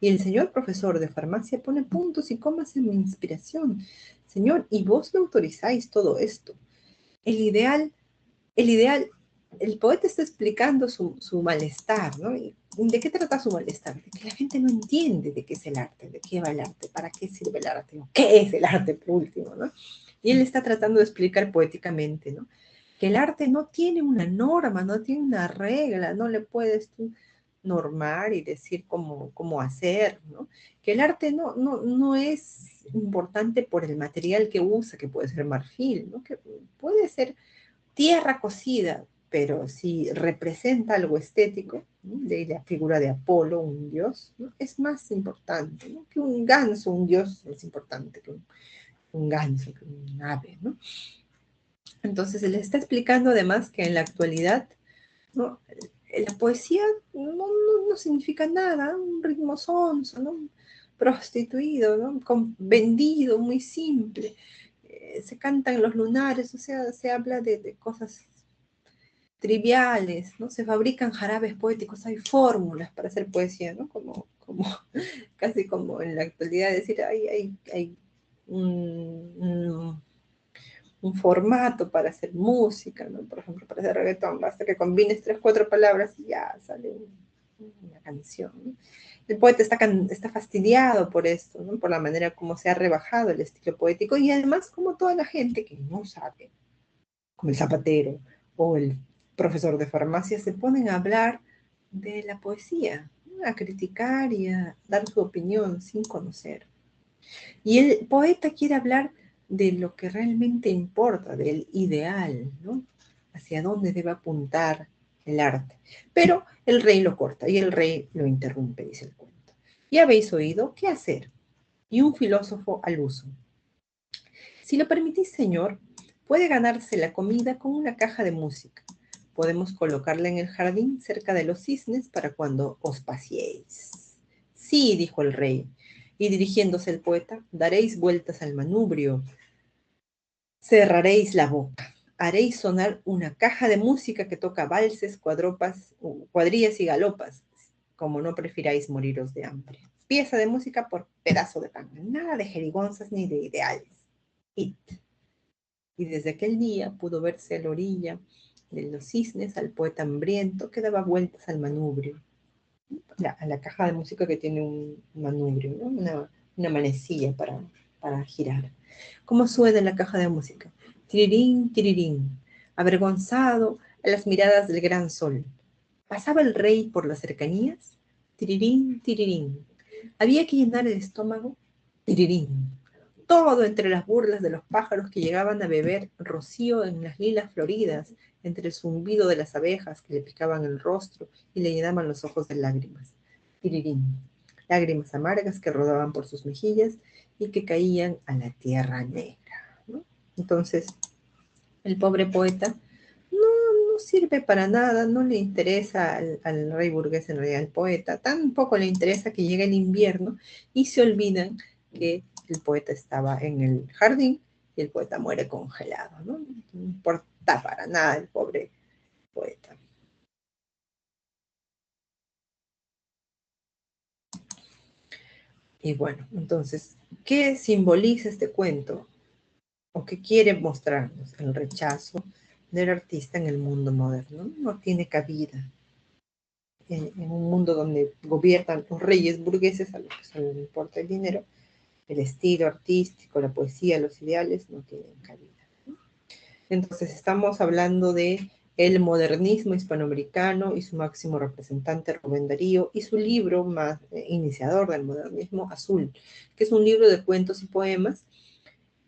y el señor profesor de farmacia pone puntos y comas en mi inspiración. Señor, y vos lo autorizáis todo esto. El ideal, el ideal, el poeta está explicando su malestar, ¿no? ¿De qué trata su malestar? De que la gente no entiende de qué es el arte, de qué va el arte, para qué sirve el arte, o qué es el arte, por último, ¿no? Y él está tratando de explicar poéticamente, ¿no? Que el arte no tiene una norma, no tiene una regla, no le puedes tú normar y decir cómo hacer, ¿no? Que el arte no es importante por el material que usa, que puede ser marfil, ¿no? Que puede ser tierra cocida, pero si representa algo estético, ¿no? De la figura de Apolo, un dios, ¿no? Es más importante, ¿no? Que un ganso, un dios es importante que un ganso, que un ave, ¿no? Entonces le está explicando además que en la actualidad, ¿no? La poesía no significa nada, un ritmo sonso, ¿no? Prostituido, ¿no? Vendido, muy simple. Se cantan los lunares, o sea, se habla de cosas triviales, ¿no? Se fabrican jarabes poéticos, hay fórmulas para hacer poesía, ¿no? Casi como en la actualidad decir, hay un, un formato para hacer música, ¿no? Por ejemplo, para hacer reggaetón, basta que combines 3, 4 palabras y ya sale una canción, ¿no? El poeta está fastidiado por esto, ¿no? Por la manera como se ha rebajado el estilo poético y además como toda la gente que no sabe, como el zapatero o el profesor de farmacia, se ponen a hablar de la poesía, ¿no? A criticar y a dar su opinión sin conocer. Y el poeta quiere hablar de lo que realmente importa, del ideal, ¿no? Hacia dónde debe apuntar el arte. Pero el rey lo corta y el rey lo interrumpe, dice el cuento. Ya habéis oído qué hacer, y un filósofo al uso. Si lo permitís, señor, puede ganarse la comida con una caja de música. Podemos colocarla en el jardín cerca de los cisnes para cuando os paseéis. Sí, dijo el rey, y dirigiéndose al poeta, daréis vueltas al manubrio, cerraréis la boca, haréis sonar una caja de música que toca valses, cuadrillas y galopas, como no prefiráis moriros de hambre. Pieza de música por pedazo de pan, nada de jerigonzas ni de ideales. It. Y desde aquel día pudo verse a la orilla de los cisnes al poeta hambriento que daba vueltas al manubrio, a la caja de música que tiene un manubrio, ¿no? Una manecilla para girar. ¿Cómo suena la caja de música? Tirirín, tirirín, avergonzado a las miradas del gran sol. ¿Pasaba el rey por las cercanías? Tirirín, tirirín. ¿Había que llenar el estómago? Tirirín. Todo entre las burlas de los pájaros que llegaban a beber rocío en las lilas floridas, entre el zumbido de las abejas que le picaban el rostro y le llenaban los ojos de lágrimas. Tirirín. Lágrimas amargas que rodaban por sus mejillas y que caían a la tierra negra, ¿no? Entonces, el pobre poeta no sirve para nada, no le interesa al rey burgués, en realidad al poeta, tampoco le interesa que llegue el invierno y se olvidan que el poeta estaba en el jardín y el poeta muere congelado, ¿no? No importa para nada el pobre poeta. Y bueno, entonces, ¿qué simboliza este cuento? ¿O qué quiere mostrarnos? El rechazo del artista en el mundo moderno. No tiene cabida en un mundo donde gobiernan los reyes burgueses a los que solo le importa el dinero. El estilo artístico, la poesía, los ideales no tienen cabida. Entonces estamos hablando de el modernismo hispanoamericano y su máximo representante Rubén Darío y su libro más iniciador del modernismo, Azul, que es un libro de cuentos y poemas,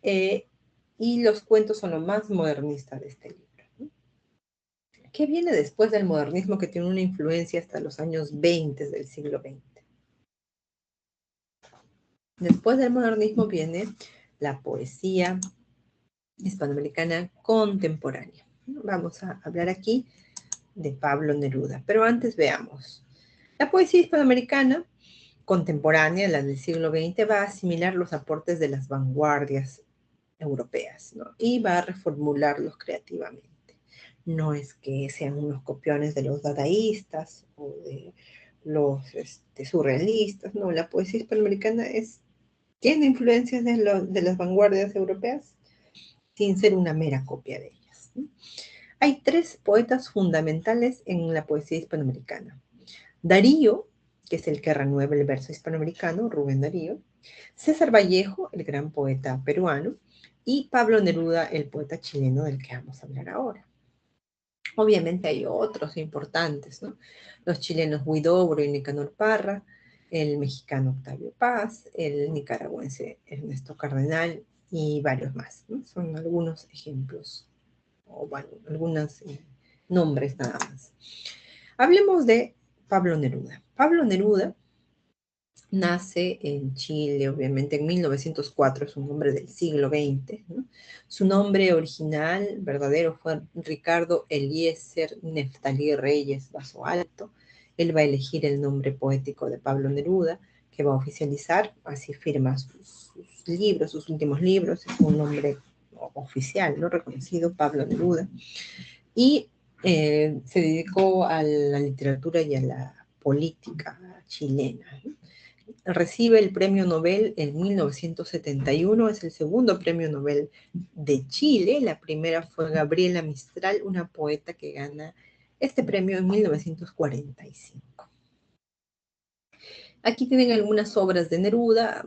y los cuentos son lo más modernista de este libro, ¿no? ¿Qué viene después del modernismo que tiene una influencia hasta los años 20 del siglo XX? Después del modernismo viene la poesía hispanoamericana contemporánea. Vamos a hablar aquí de Pablo Neruda, pero antes veamos. La poesía hispanoamericana contemporánea, la del siglo XX, va a asimilar los aportes de las vanguardias europeas, ¿no? Y va a reformularlos creativamente. No es que sean unos copiones de los dadaístas o de los surrealistas, no, la poesía hispanoamericana tiene influencias de las vanguardias europeas sin ser una mera copia de ellas, ¿no? Hay tres poetas fundamentales en la poesía hispanoamericana. Darío, que es el que renueva el verso hispanoamericano, Rubén Darío; César Vallejo, el gran poeta peruano; y Pablo Neruda, el poeta chileno del que vamos a hablar ahora. Obviamente hay otros importantes, ¿no? Los chilenos Huidobro y Nicanor Parra, el mexicano Octavio Paz, el nicaragüense Ernesto Cardenal y varios más, ¿no? Son algunos ejemplos, o bueno, algunos nombres nada más. Hablemos de Pablo Neruda. Pablo Neruda nace en Chile, obviamente, en 1904, es un hombre del siglo XX, ¿no? Su nombre original, verdadero, fue Ricardo Eliezer Neftalí Reyes Vaso Alto. Él va a elegir el nombre poético de Pablo Neruda, que va a oficializar, así firma sus libros, sus últimos libros, es un nombre oficial, ¿no? Reconocido, Pablo Neruda. Y se dedicó a la literatura y a la política chilena, ¿no? Recibe el premio Nobel en 1971, es el segundo premio Nobel de Chile. La primera fue Gabriela Mistral, una poeta que gana este premio en 1945. Aquí tienen algunas obras de Neruda,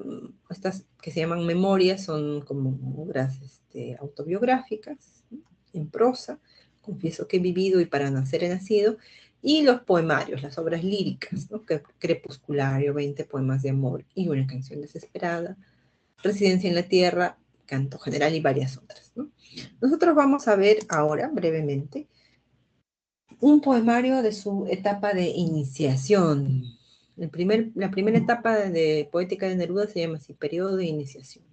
estas que se llaman memorias, son como obras autobiográficas, ¿no? En prosa. Confieso que he vivido y para nacer he nacido. Y los poemarios, las obras líricas, ¿no? Crepusculario, 20 poemas de amor y una canción desesperada, Residencia en la Tierra, Canto General y varias otras, ¿no? Nosotros vamos a ver ahora, brevemente, un poemario de su etapa de iniciación La primera etapa de poética de Neruda se llama así, periodo de iniciación.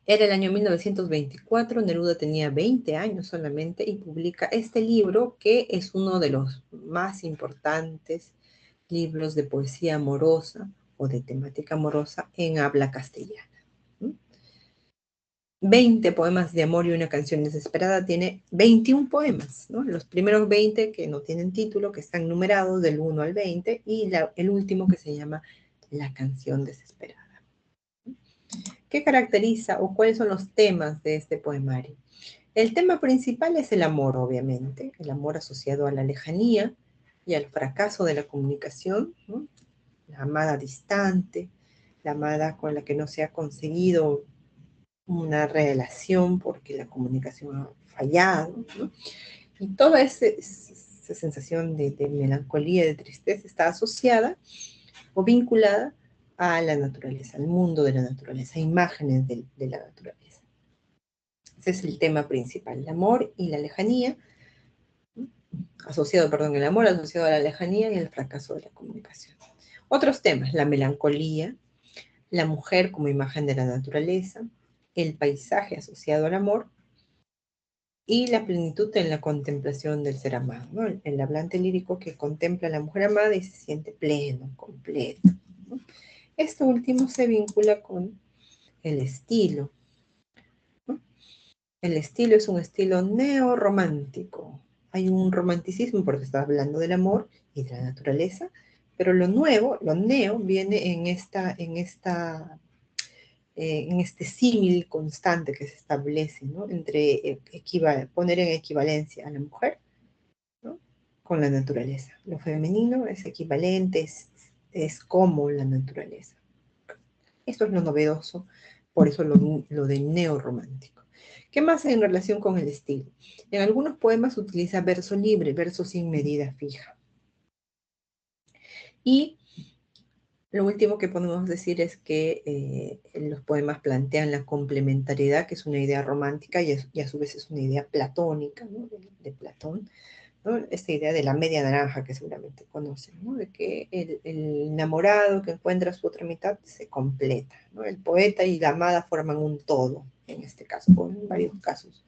Era el año 1924, Neruda tenía 20 años solamente y publica este libro que es uno de los más importantes libros de poesía amorosa o de temática amorosa en habla castellana. 20 poemas de amor y una canción desesperada, tiene 21 poemas, ¿no? Los primeros 20 que no tienen título, que están numerados del 1 al 20, y el último que se llama La canción desesperada. ¿Qué caracteriza o cuáles son los temas de este poemario? El tema principal es el amor, obviamente, el amor asociado a la lejanía y al fracaso de la comunicación, ¿no? La amada distante, la amada con la que no se ha conseguido una relación porque la comunicación ha fallado, ¿no? Y toda esa sensación de melancolía, de tristeza, está asociada o vinculada a la naturaleza, al mundo de la naturaleza, imágenes de la naturaleza. Ese es el tema principal, el amor y la lejanía, el amor asociado a la lejanía y el fracaso de la comunicación. Otros temas, la melancolía, la mujer como imagen de la naturaleza, el paisaje asociado al amor y la plenitud en la contemplación del ser amado, ¿no? El hablante lírico que contempla a la mujer amada y se siente pleno, completo, ¿no? Esto último se vincula con el estilo, ¿no? El estilo es un estilo neorromántico. Hay un romanticismo porque está hablando del amor y de la naturaleza, pero lo nuevo, lo neo, viene en este símil constante que se establece, ¿no? Entre poner en equivalencia a la mujer, ¿no? Con la naturaleza. Lo femenino es equivalente, es como la naturaleza. Esto es lo novedoso, por eso lo de neorromántico. ¿Qué más hay en relación con el estilo? En algunos poemas utiliza verso libre, verso sin medida fija. Y lo último que podemos decir es que los poemas plantean la complementariedad, que es una idea romántica y a su vez es una idea platónica, ¿no? de Platón, ¿no? Esta idea de la media naranja que seguramente conocen, ¿no? De que el enamorado que encuentra su otra mitad se completa, ¿no? El poeta y la amada forman un todo, en este caso, o en varios casos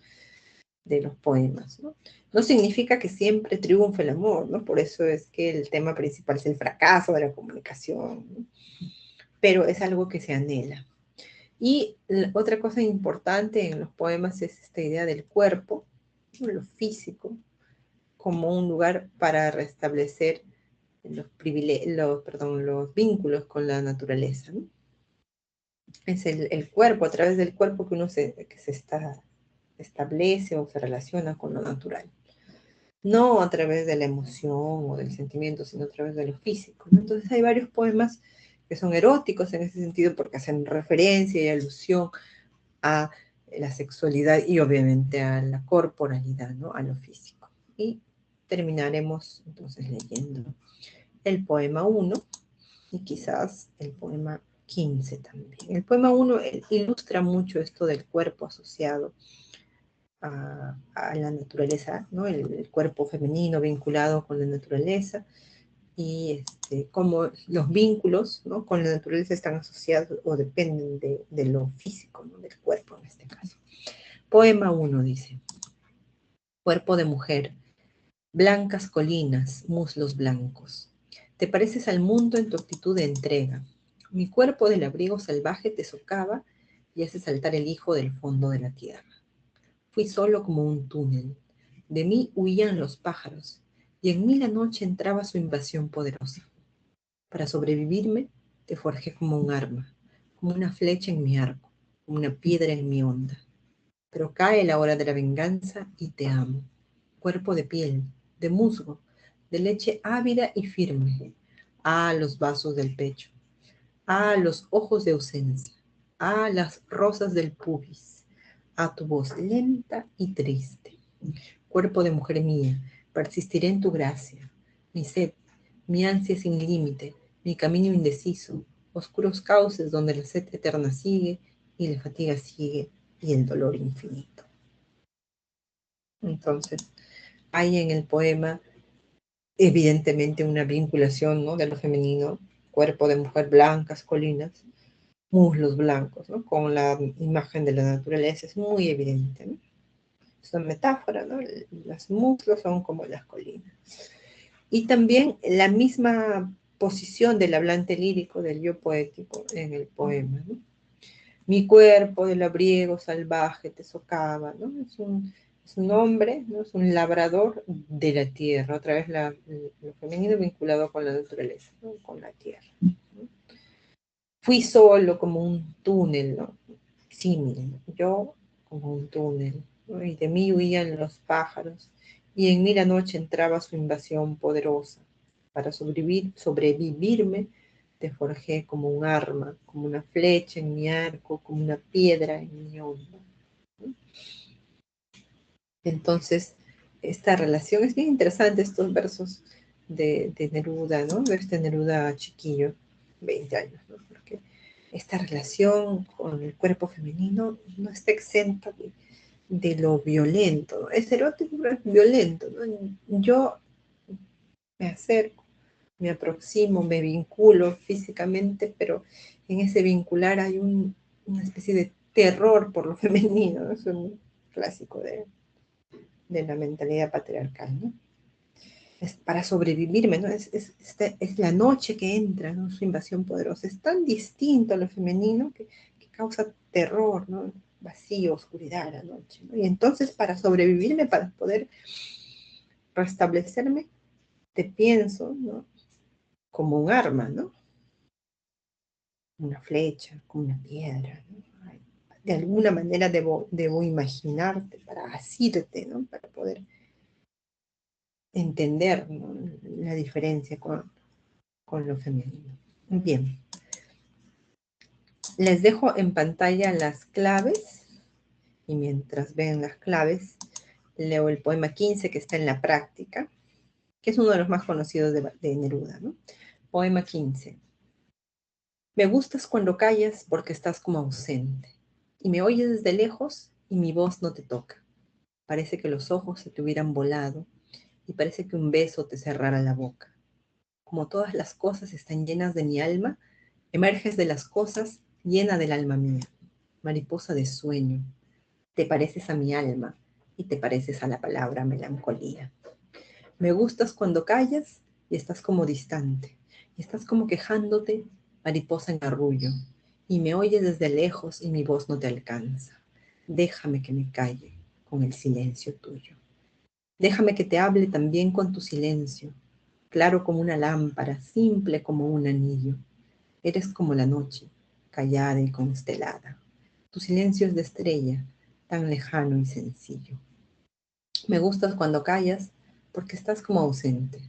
de los poemas, ¿no? No significa que siempre triunfe el amor, ¿no? Por eso es que el tema principal es el fracaso de la comunicación, ¿no? Pero es algo que se anhela. Y otra cosa importante en los poemas es esta idea del cuerpo, ¿no? Lo físico, como un lugar para restablecer los vínculos con la naturaleza, ¿no? Es el cuerpo, a través del cuerpo que establece o se relaciona con lo natural. No a través de la emoción o del sentimiento, sino a través de lo físico, ¿no? Entonces hay varios poemas que son eróticos en ese sentido porque hacen referencia y alusión a la sexualidad y obviamente a la corporalidad, ¿no? A lo físico. Y terminaremos entonces leyendo el poema 1 y quizás el poema 15 también. El poema 1 ilustra mucho esto del cuerpo asociado a la naturaleza, ¿no? El cuerpo femenino vinculado con la naturaleza y cómo los vínculos, ¿no? Con la naturaleza están asociados o dependen de lo físico, ¿no? Del cuerpo en este caso. Poema 1 dice: cuerpo de mujer, blancas colinas, muslos blancos. Te pareces al mundo en tu actitud de entrega. Mi cuerpo del abrigo salvaje te socava y hace saltar el hijo del fondo de la tierra. Fui solo como un túnel. De mí huían los pájaros, y en mí la noche entraba su invasión poderosa. Para sobrevivirme, te forjé como un arma, como una flecha en mi arco, como una piedra en mi onda. Pero cae la hora de la venganza y te amo. Cuerpo de piel, de musgo, de leche ávida y firme. Ah, los vasos del pecho. Ah, los ojos de ausencia. Ah, las rosas del pubis. Ah, tu voz lenta y triste. Cuerpo de mujer mía, persistiré en tu gracia. Mi sed, mi ansia sin límite, mi camino indeciso, oscuros cauces donde la sed eterna sigue y la fatiga sigue y el dolor infinito. Entonces, hay en el poema evidentemente una vinculación, ¿no?, de lo femenino, cuerpo de mujer blancas, colinas, muslos blancos, ¿no?, con la imagen de la naturaleza, es muy evidente, ¿no? Es una metáfora, ¿no? Los muslos son como las colinas. Y también la misma posición del hablante lírico, del yo poético en el poema, ¿no? Mi cuerpo de labriego salvaje te socava, ¿no? Es un hombre, ¿no? Es un labrador de la tierra, otra vez lo femenino vinculado con la naturaleza, ¿no?, con la tierra, ¿no? Fui solo como un túnel, ¿no? Símil, yo como un túnel, ¿no? Y de mí huían los pájaros, y en mí la noche entraba su invasión poderosa. Para sobrevivirme, te forjé como un arma, como una flecha en mi arco, como una piedra en mi hombro, ¿no? Entonces, esta relación es bien interesante, estos versos de Neruda, ¿no? De este Neruda chiquillo, 20 años, ¿no? Porque esta relación con el cuerpo femenino no está exenta de lo violento, ¿no? Es erótico, pero es violento, ¿no? Yo me acerco, me aproximo, me vinculo físicamente, pero en ese vincular hay una especie de terror por lo femenino, ¿no? Es un clásico de la mentalidad patriarcal, ¿no? Es para sobrevivirme, ¿no? Es la noche que entra, ¿no? Su invasión poderosa. Es tan distinto a lo femenino que causa terror, ¿no? Vacío, oscuridad a la noche, ¿no? Y entonces, para sobrevivirme, para poder restablecerme, te pienso, ¿no?, como un arma, ¿no? Una flecha, como una piedra, ¿no? De alguna manera debo imaginarte para asirte, ¿no? Para poder entender, ¿no?, la diferencia con lo femenino. Bien, les dejo en pantalla las claves y mientras ven las claves, leo el poema 15 que está en la práctica, que es uno de los más conocidos de Neruda, ¿no? Poema 15. Me gustas cuando callas porque estás como ausente y me oyes desde lejos y mi voz no te toca. Parece que los ojos se te hubieran volado y parece que un beso te cerrara la boca. Como todas las cosas están llenas de mi alma, emerges de las cosas llena del alma mía. Mariposa de sueño, te pareces a mi alma y te pareces a la palabra melancolía. Me gustas cuando callas y estás como distante, y estás como quejándote, mariposa en arrullo, y me oyes desde lejos y mi voz no te alcanza. Déjame que me calle con el silencio tuyo. Déjame que te hable también con tu silencio, claro como una lámpara, simple como un anillo. Eres como la noche, callada y constelada. Tu silencio es de estrella, tan lejano y sencillo. Me gustas cuando callas porque estás como ausente,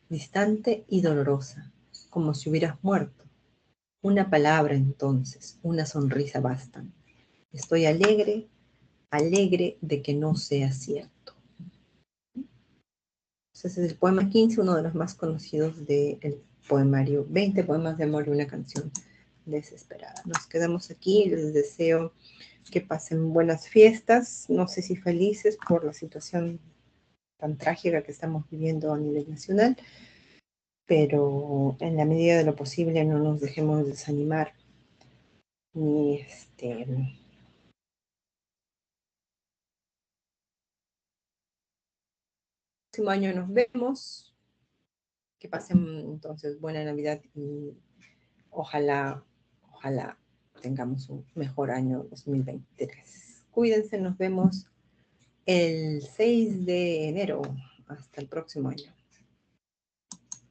distante y dolorosa, como si hubieras muerto. Una palabra entonces, una sonrisa bastan. Estoy alegre, alegre de que no sea cierto. Entonces es el poema 15, uno de los más conocidos del poemario 20 poemas de amor y una canción desesperada. Nos quedamos aquí, les deseo que pasen buenas fiestas, no sé si felices por la situación tan trágica que estamos viviendo a nivel nacional, pero en la medida de lo posible no nos dejemos desanimar ni el próximo año nos vemos, que pasen entonces buena Navidad y ojalá tengamos un mejor año 2023. Cuídense, nos vemos el 6 de enero. Hasta el próximo año.